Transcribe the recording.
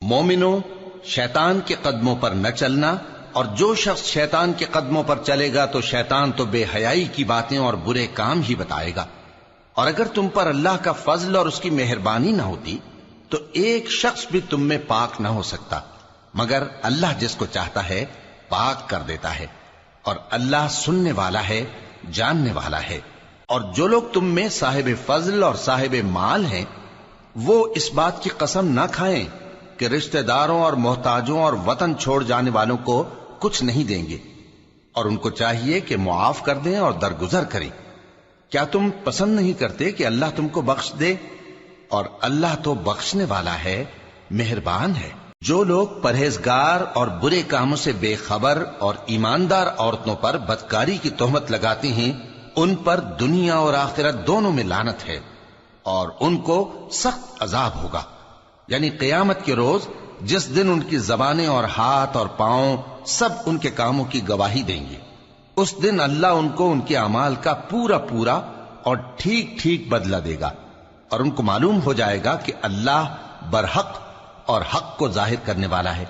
مومنوں، شیطان کے قدموں پر نہ چلنا، اور جو شخص شیطان کے قدموں پر چلے گا تو شیطان تو بے حیائی کی باتیں اور برے کام ہی بتائے گا۔ اور اگر تم پر اللہ کا فضل اور اس کی مہربانی نہ ہوتی تو ایک شخص بھی تم میں پاک نہ ہو سکتا، مگر اللہ جس کو چاہتا ہے پاک کر دیتا ہے، اور اللہ سننے والا ہے، جاننے والا ہے۔ اور جو لوگ تم میں صاحب فضل اور صاحب مال ہیں وہ اس بات کی قسم نہ کھائیں کہ رشتہ داروں اور محتاجوں اور وطن چھوڑ جانے والوں کو کچھ نہیں دیں گے، اور ان کو چاہیے کہ معاف کر دیں اور درگزر کریں۔ کیا تم پسند نہیں کرتے کہ اللہ تم کو بخش دے؟ اور اللہ تو بخشنے والا ہے، مہربان ہے۔ جو لوگ پرہیزگار اور برے کاموں سے بے خبر اور ایماندار عورتوں پر بدکاری کی تہمت لگاتے ہیں ان پر دنیا اور آخرت دونوں میں لعنت ہے، اور ان کو سخت عذاب ہوگا، یعنی قیامت کے روز جس دن ان کی زبانیں اور ہاتھ اور پاؤں سب ان کے کاموں کی گواہی دیں گے۔ اس دن اللہ ان کو ان کے اعمال کا پورا پورا اور ٹھیک ٹھیک بدلہ دے گا، اور ان کو معلوم ہو جائے گا کہ اللہ برحق اور حق کو ظاہر کرنے والا ہے۔